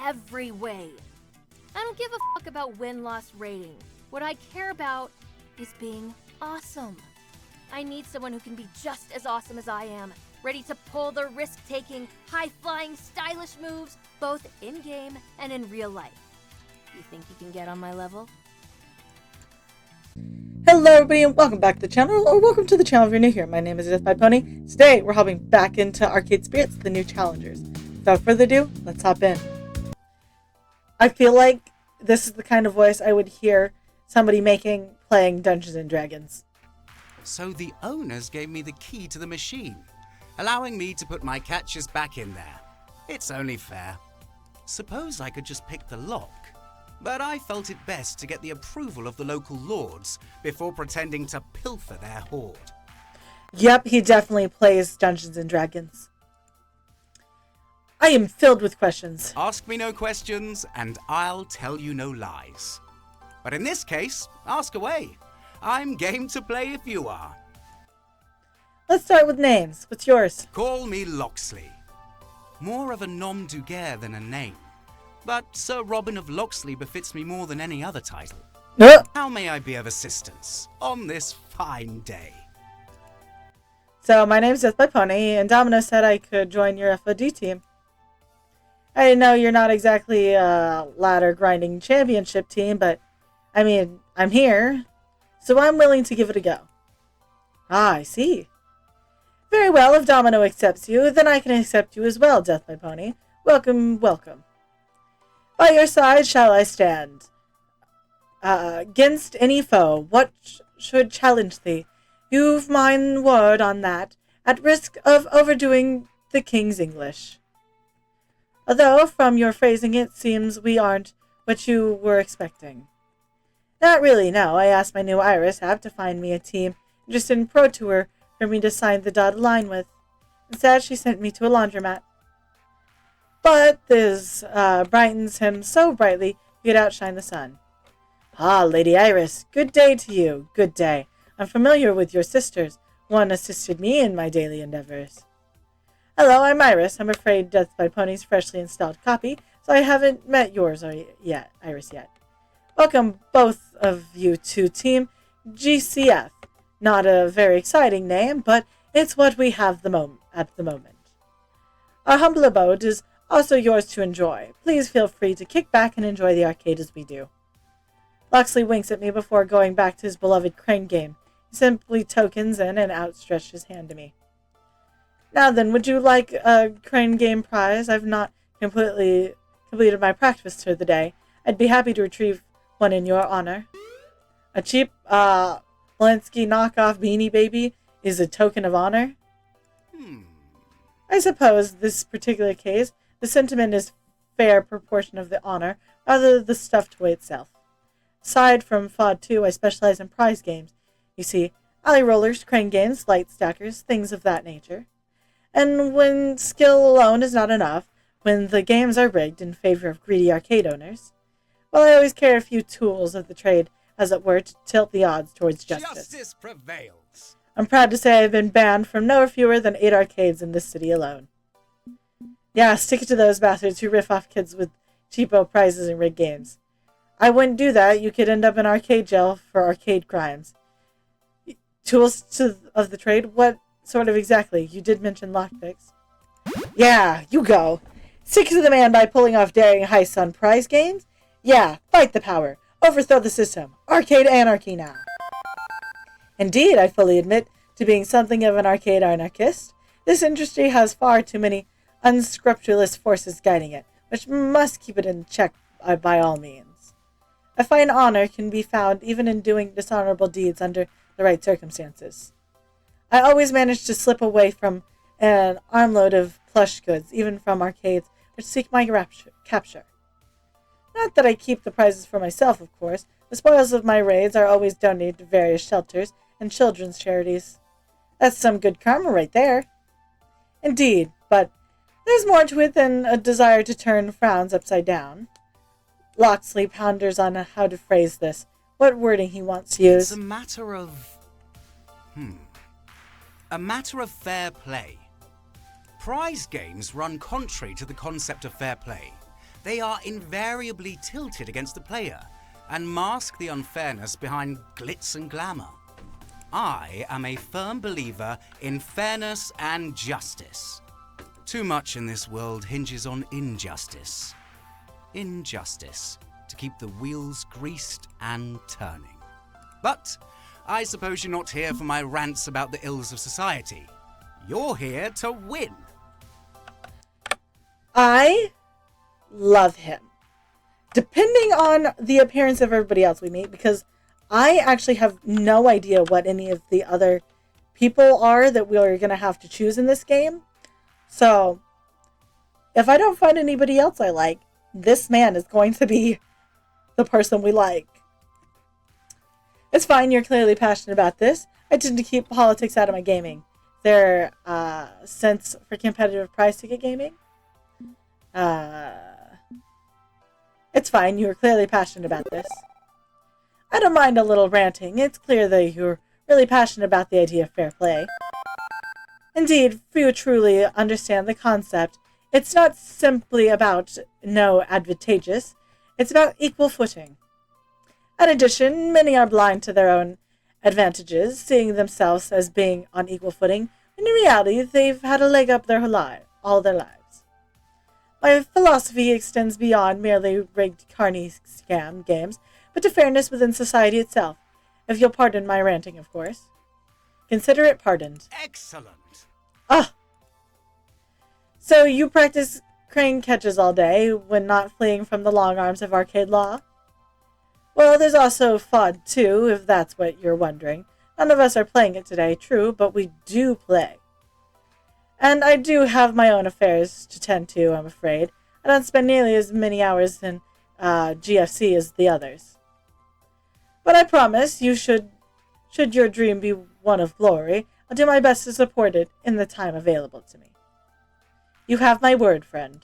every way. I don't give a fuck about win-loss rating. What I care about is being awesome. I need someone who can be just as awesome as I am, ready to pull the risk-taking, high-flying, stylish moves, both in-game and in real life. You think you can get on my level? Hello everybody and welcome back to the channel, or welcome to the channel if you're new here. My name is Death by Pony. Today we're hopping back into Arcade Spirits, the new challengers. Without further ado, let's hop in. I feel like this is the kind of voice I would hear somebody playing Dungeons & Dragons. So the owners gave me the key to the machine, allowing me to put my catches back in there. It's only fair. Suppose I could just pick the lock. But I felt it best to get the approval of the local lords before pretending to pilfer their hoard. Yep, he definitely plays Dungeons & Dragons. I am filled with questions. Ask me no questions, and I'll tell you no lies. But in this case, ask away. I'm game to play if you are. Let's start with names. What's yours? Call me Locksley. More of a nom de guerre than a name. But Sir Robin of Locksley befits me more than any other title. How may I be of assistance on this fine day? So, my name's Death by Pony, and Domino said I could join your FOD team. I know you're not exactly a ladder grinding championship team, but, I mean, I'm here, so I'm willing to give it a go. Ah, I see. Very well, if Domino accepts you, then I can accept you as well, Death by Pony. Welcome, welcome. By your side shall I stand. Against any foe, what should challenge thee? You've mine word on that, at risk of overdoing the king's English. Although, from your phrasing, it seems we aren't what you were expecting. Not really, no. I asked my new Iris app to find me a team interested in Pro Tour for me to sign the dotted line with. Instead, she sent me to a laundromat. But this brightens him so brightly he could outshine the sun. Ah, Lady Iris, good day to you, good day. I'm familiar with your sisters. One assisted me in my daily endeavors. Hello, I'm Iris. I'm afraid Death by Pony's freshly installed copy, so I haven't met yours yet, Iris yet. Welcome, both of you, to Team GCF. Not a very exciting name, but it's what we have at the moment. Our humble abode is also yours to enjoy. Please feel free to kick back and enjoy the arcade as we do. Locksley winks at me before going back to his beloved crane game. He simply tokens in and outstretched his hand to me. Now then, would you like a crane game prize? I've not completed my practice for the day. I'd be happy to retrieve one in your honor. A cheap, Walensky knockoff Beanie Baby is a token of honor? I suppose this particular case, the sentiment is fair proportion of the honor, rather than the stuffed toy itself. Aside from FOD 2, I specialize in prize games. You see, alley rollers, crane games, light stackers, things of that nature. And when skill alone is not enough, when the games are rigged in favor of greedy arcade owners, well, I always carry a few tools of the trade, as it were, to tilt the odds towards justice. Justice prevails. I'm proud to say I've been banned from no fewer than 8 arcades in this city alone. Yeah, stick it to those bastards who riff off kids with cheapo prizes and rigged games. I wouldn't do that. You could end up in arcade jail for arcade crimes. Tools of the trade? What sort of exactly? You did mention lockpicks. Yeah, you go. Stick to the man by pulling off daring heists on prize games? Yeah, fight the power. Overthrow the system. Arcade anarchy now. Indeed, I fully admit to being something of an arcade anarchist. This industry has far too many unscrupulous forces guiding it, which must keep it in check by all means. I find honor can be found even in doing dishonorable deeds under the right circumstances. I always manage to slip away from an armload of plush goods, even from arcades which seek my capture. Not that I keep the prizes for myself, of course. The spoils of my raids are always donated to various shelters and children's charities. That's some good karma right there. Indeed, but there's more to it than a desire to turn frowns upside down. Locksley ponders on how to phrase this, what wording he wants to use. It's a matter of... A matter of fair play. Prize games run contrary to the concept of fair play. they are invariably tilted against the player and mask the unfairness behind glitz and glamour. I am a firm believer in fairness and justice. Too much in this world hinges on injustice. Injustice to keep the wheels greased and turning. But I suppose you're not here for my rants about the ills of society. You're here to win. I love him. Depending on the appearance of everybody else we meet, because I actually have no idea what any of the other people are that we are going to have to choose in this game. So, if I don't find anybody else I like, this man is going to be the person we like. It's fine, you're clearly passionate about this. I tend to keep politics out of my gaming. Is there a sense for competitive prize ticket gaming? It's fine, you're clearly passionate about this. I don't mind a little ranting. It's clear that you're really passionate about the idea of fair play. Indeed, few truly understand the concept. It's not simply about no advantageous. It's about equal footing. In addition, many are blind to their own advantages, seeing themselves as being on equal footing, when in reality they've had a leg up all their lives. My philosophy extends beyond merely rigged carny scam games, but to fairness within society itself. If you'll pardon my ranting, of course. Consider it pardoned. Excellent. Ah! So you practice crane catches all day when not fleeing from the long arms of arcade law? Well, there's also FOD too, if that's what you're wondering. None of us are playing it today, true, but we do play. And I do have my own affairs to tend to, I'm afraid. I don't spend nearly as many hours in GFC as the others. But I promise you should your dream be one of glory, I'll do my best to support it in the time available to me. You have my word, friend.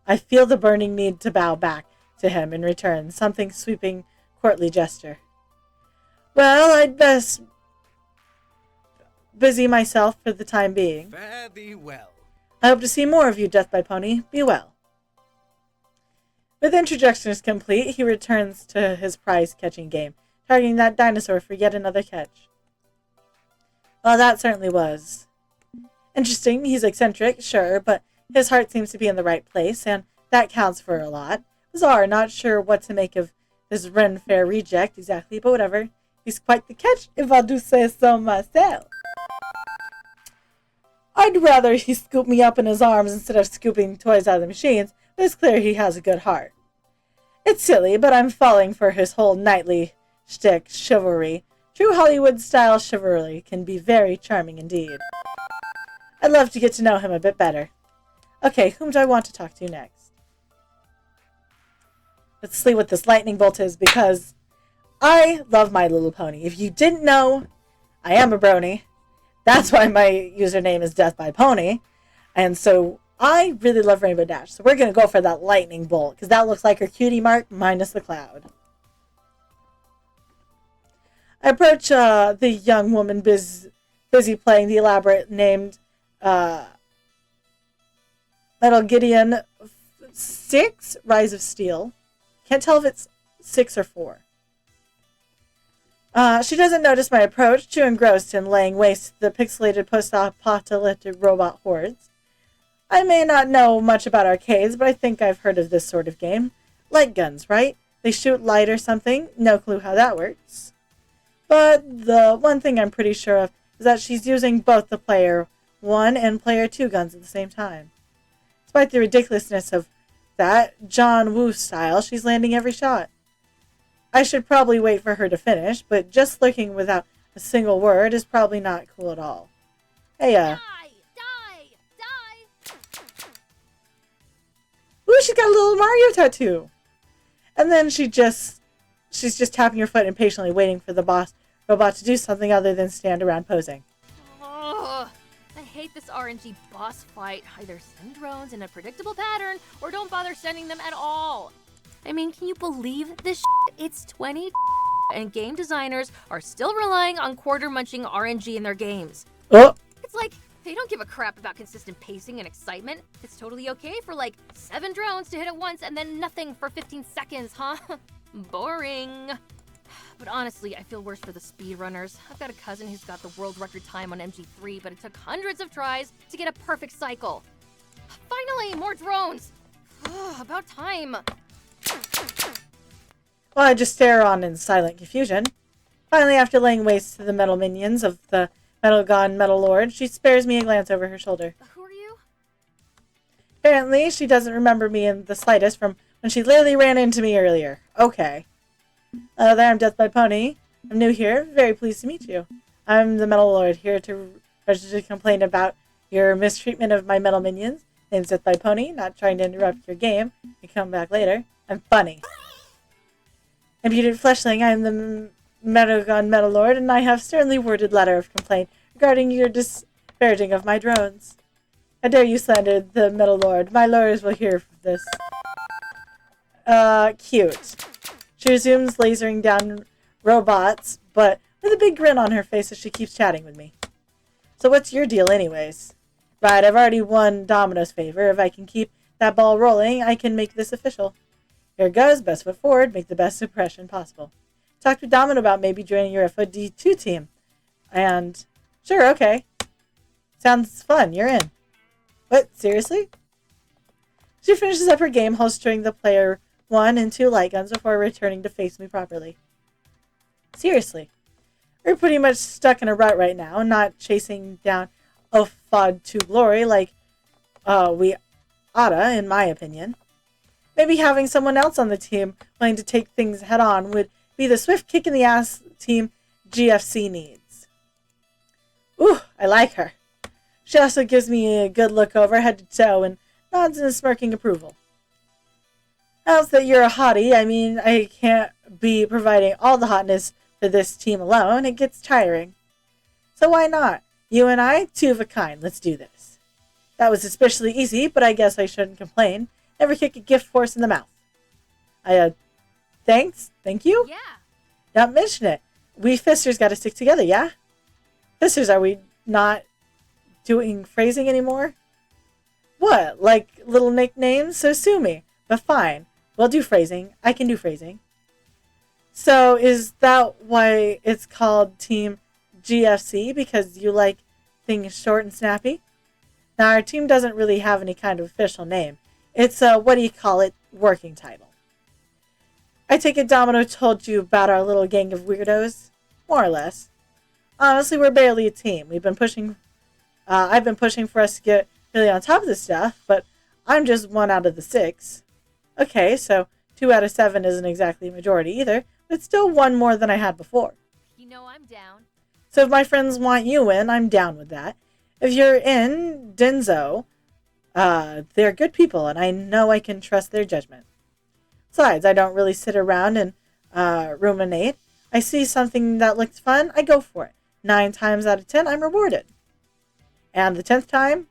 I feel the burning need to bow back to him in return, something sweeping, courtly gesture. Well, I'd best busy myself for the time being. Fare thee well. I hope to see more of you, Death by Pony. Be well. With introductions complete, he returns to his prize-catching game, targeting that dinosaur for yet another catch. Well, that certainly was interesting. He's eccentric, sure, but his heart seems to be in the right place, and that counts for a lot. Bizarre, not sure what to make of this Ren Fair reject exactly, but whatever. He's quite the catch, if I do say so myself. I'd rather he scoop me up in his arms instead of scooping toys out of the machines, but it's clear he has a good heart. It's silly, but I'm falling for his whole knightly shtick chivalry. True Hollywood-style chivalry can be very charming indeed. I'd love to get to know him a bit better. Okay, whom do I want to talk to next? Let's see what this lightning bolt is, because I love My Little Pony. If you didn't know, I am a brony. That's why my username is Death by Pony. And so I really love Rainbow Dash. So we're going to go for that lightning bolt, because that looks like her cutie mark minus the cloud. I approach the young woman busy playing the elaborate named Metal Gideon 6 Rise of Steel. Can't tell if it's 6 or 4. She doesn't notice my approach, too engrossed in laying waste to the pixelated post-apocalyptic robot hordes. I may not know much about arcades, but I think I've heard of this sort of game. Light guns, right? They shoot light or something. No clue how that works. But the one thing I'm pretty sure of is that she's using both the Player 1 and Player 2 guns at the same time. Despite the ridiculousness of that, John Woo style, she's landing every shot. I should probably wait for her to finish, but just looking without a single word is probably not cool at all. Hey, Die! Ooh, she's got a little Mario tattoo! And then she's just tapping her foot impatiently, waiting for the boss robot to do something other than stand around posing. Ugh, I hate this RNG boss fight. Either send drones in a predictable pattern, or don't bother sending them at all. I mean, can you believe this shit? It's 20 and game designers are still relying on quarter-munching RNG in their games. Oh! It's like They don't give a crap about consistent pacing and excitement. It's totally okay for like 7 drones to hit it once and then nothing for 15 seconds, huh? Boring. But honestly, I feel worse for the speedrunners. I've got a cousin who's got the world record time on MG3, but it took hundreds of tries to get a perfect cycle. Finally, more drones! About time. Well, I just stare on in silent confusion. Finally, after laying waste to the metal minions of the Metal God Metal Lord, she spares me a glance over her shoulder. Who are you? Apparently, she doesn't remember me in the slightest from when she literally ran into me earlier. Okay. Hello there, I'm Death by Pony. I'm new here. Very pleased to meet you. I'm the Metal Lord, here to register a complaint about your mistreatment of my metal minions. Name's Death by Pony, not trying to interrupt your game. You come back later. I'm funny. Imputed Fleshling, I am the Metal God Metal Lord, and I have sternly worded letter of complaint regarding your disparaging of my drones. How dare you slander the Metal Lord? My lawyers will hear of this. Cute. She resumes lasering down robots, but with a big grin on her face as she keeps chatting with me. So what's your deal anyways? Right, I've already won Domino's favor. If I can keep that ball rolling, I can make this official. Here it goes, best foot forward, make the best impression possible. Talked with Domino about maybe joining your FOD2 team. And, sure, okay. Sounds fun, you're in. What, seriously? She finishes up her game, holstering the player 1 and 2 light guns before returning to face me properly. Seriously. We're pretty much stuck in a rut right now, not chasing down FOD to glory like we oughta, in my opinion. Maybe having someone else on the team willing to take things head on would be the swift kick in the ass team GFC needs. Ooh, I like her. She also gives me a good look over head to toe and nods in a smirking approval. How's that you're a hottie? I mean, I can't be providing all the hotness for this team alone. It gets tiring. So why not? You and I, 2 of a kind. Let's do this. That was especially easy, but I guess I shouldn't complain. Never kick a gift horse in the mouth. Thanks? Thank you? Yeah. Don't mention it. We fisters gotta stick together, yeah? Fisters, are we not doing phrasing anymore? What, like little nicknames? So sue me. But fine. We'll do phrasing. I can do phrasing. So is that why it's called Team GFC? Because you like things short and snappy? Now, our team doesn't really have any kind of official name. It's a, what do you call it, working title. I take it Domino told you about our little gang of weirdos? More or less. Honestly, we're barely a team. I've been pushing for us to get really on top of this stuff, but I'm just 1 out of the 6. Okay, so 2 out of 7 isn't exactly a majority either, but it's still 1 more than I had before. You know I'm down. So if my friends want you in, I'm down with that. If you're in, Denzo, they're good people, and I know I can trust their judgment. Besides, I don't really sit around and ruminate. I see something that looks fun, I go for it. 9 times out of 10, I'm rewarded. And the 10th time,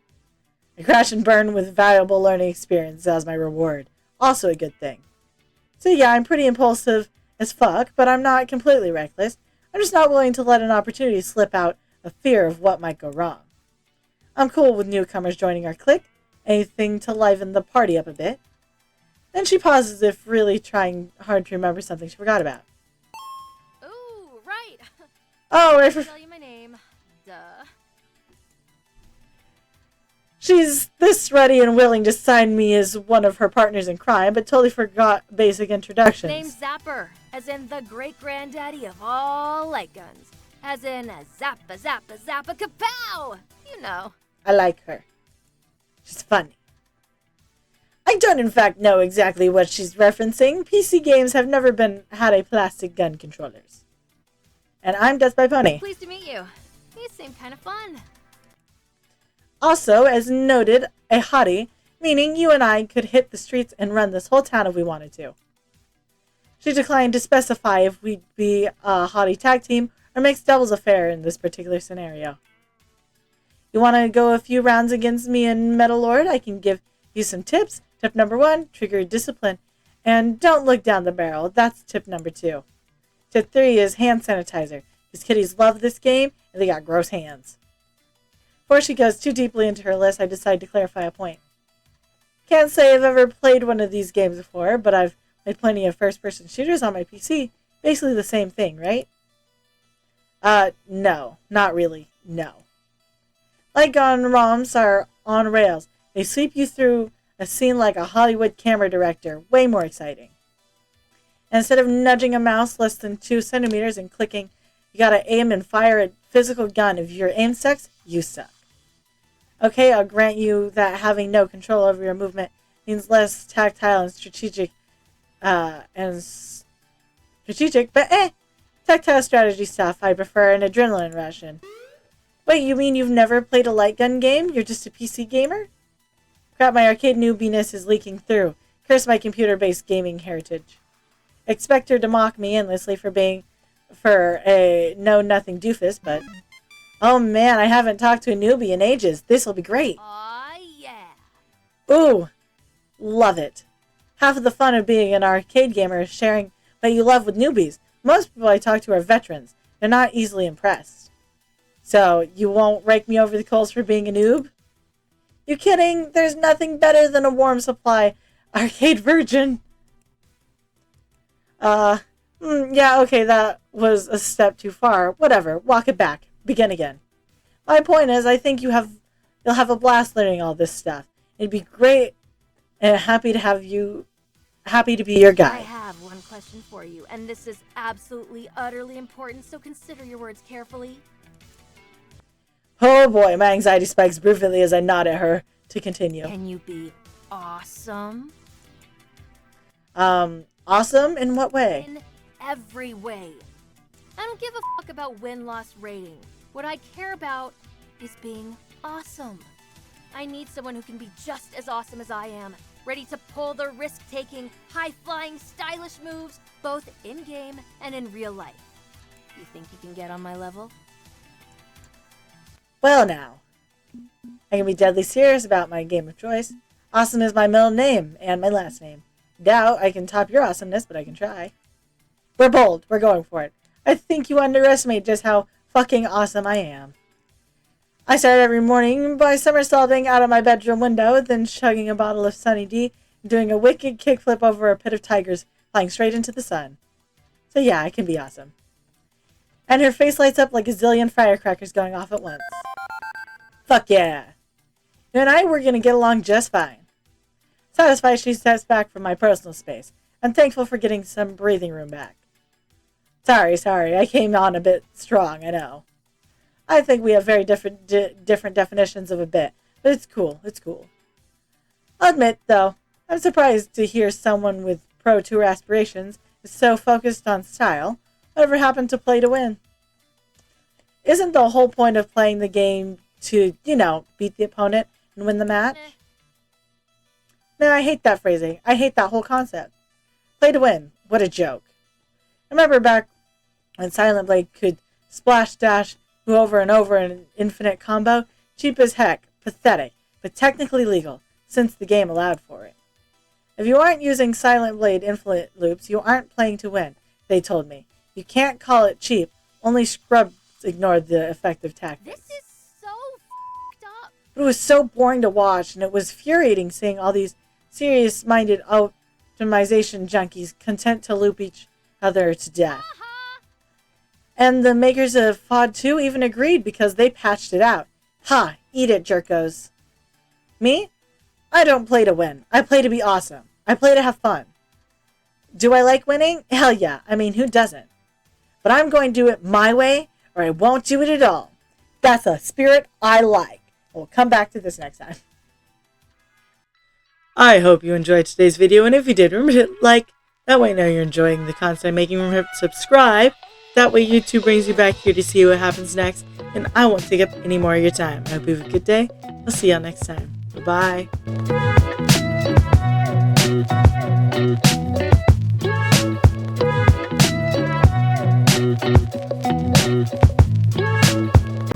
I crash and burn with valuable learning experience as my reward. Also a good thing. So yeah, I'm pretty impulsive as fuck, but I'm not completely reckless. I'm just not willing to let an opportunity slip out of fear of what might go wrong. I'm cool with newcomers joining our clique. Anything to liven the party up a bit. Then she pauses, if really trying hard to remember something she forgot about. Ooh, right. Oh, I'll tell you my name. Duh. She's this ready and willing to sign me as one of her partners in crime, but totally forgot basic introductions. Name's Zapper, as in the great-granddaddy of all light guns. As in zappa, zappa, zappa, kapow! You know. I like her. She's funny. I don't in fact know exactly what she's referencing. PC games have never had a plastic gun controllers. And I'm Death by Pony. Pleased to meet you. These seem kind of fun. Also, as noted, a hottie, meaning you and I could hit the streets and run this whole town if we wanted to. She declined to specify if we'd be a hottie tag team or mixed doubles affair in this particular scenario. You want to go a few rounds against me and Metal Lord? I can give you some tips. Tip number 1, trigger discipline. And don't look down the barrel. That's tip number 2. Tip 3 is hand sanitizer. These kiddies love this game, and they got gross hands. Before she goes too deeply into her list, I decide to clarify a point. Can't say I've ever played one of these games before, but I've played plenty of first-person shooters on my PC. Basically the same thing, right? No. Not really. No. Light gun ROMs are on rails. They sweep you through a scene like a Hollywood camera director. Way more exciting. And instead of nudging a mouse less than 2 centimeters and clicking, you gotta aim and fire a physical gun. If your aim sucks, you suck. Okay, I'll grant you that having no control over your movement means less tactile and strategic, but tactile strategy stuff. I prefer an adrenaline rush. Wait, you mean you've never played a light gun game? You're just a PC gamer? Crap, my arcade newbiness is leaking through. Curse my computer-based gaming heritage. Expect her to mock me endlessly for a know-nothing doofus, but... Oh man, I haven't talked to a newbie in ages. This'll be great. Aw, yeah. Ooh, love it. Half of the fun of being an arcade gamer is sharing what you love with newbies. Most people I talk to are veterans. They're not easily impressed. So, you won't rake me over the coals for being a noob? You kidding? There's nothing better than a warm supply arcade virgin. Yeah, okay, that was a step too far. Whatever, walk it back. Begin again. My point is, I think you'll have a blast learning all this stuff. It'd be great and happy to be your I guide. have one question for you, and this is absolutely, utterly important, so consider your words carefully. Oh boy, my anxiety spikes briefly as I nod at her to continue. Can you be awesome? Awesome? In what way? In every way. I don't give a fuck about win-loss rating. What I care about is being awesome. I need someone who can be just as awesome as I am, ready to pull the risk-taking, high-flying, stylish moves, both in-game and in real life. You think you can get on my level? Well now, I can be deadly serious about my game of choice. Awesome is my middle name and my last name. Doubt I can top your awesomeness, but I can try. We're bold. We're going for it. I think you underestimate just how fucking awesome I am. I start every morning by somersaulting out of my bedroom window, then chugging a bottle of Sunny D, and doing a wicked kickflip over a pit of tigers, flying straight into the sun. So yeah, I can be awesome. And her face lights up like a zillion firecrackers going off at once. Fuck yeah. You and I were gonna get along just fine. Satisfied, she steps back from my personal space. I'm thankful for getting some breathing room back. Sorry, I came on a bit strong, I know. I think we have very different definitions of a bit, but it's cool. I'll admit, though, I'm surprised to hear someone with Pro Tour aspirations is so focused on style. Whatever happened to play to win? Isn't the whole point of playing the game to, beat the opponent and win the match? Man, I hate that phrasing. I hate that whole concept. Play to win. What a joke. Remember back when Silent Blade could splash dash you over and over in an infinite combo? Cheap as heck, pathetic, but technically legal, since the game allowed for it. If you aren't using Silent Blade infinite loops, you aren't playing to win, they told me. You can't call it cheap. Only scrubs ignored the effective tactics. This is so f***ed up. But it was so boring to watch, and it was infuriating seeing all these serious-minded optimization junkies content to loop each other to death. And the makers of FOD 2 even agreed because they patched it out. Ha! Eat it, jerkos. Me? I don't play to win. I play to be awesome. I play to have fun. Do I like winning? Hell yeah. I mean, who doesn't? But I'm going to do it my way, or I won't do it at all. That's a spirit I like. We'll come back to this next time. I hope you enjoyed today's video, and if you did, remember to hit like. That way I know you're enjoying the content I'm making. Remember to subscribe. That way YouTube brings you back here to see what happens next, and I won't take up any more of your time. I hope you have a good day. I'll see y'all next time. Bye-bye.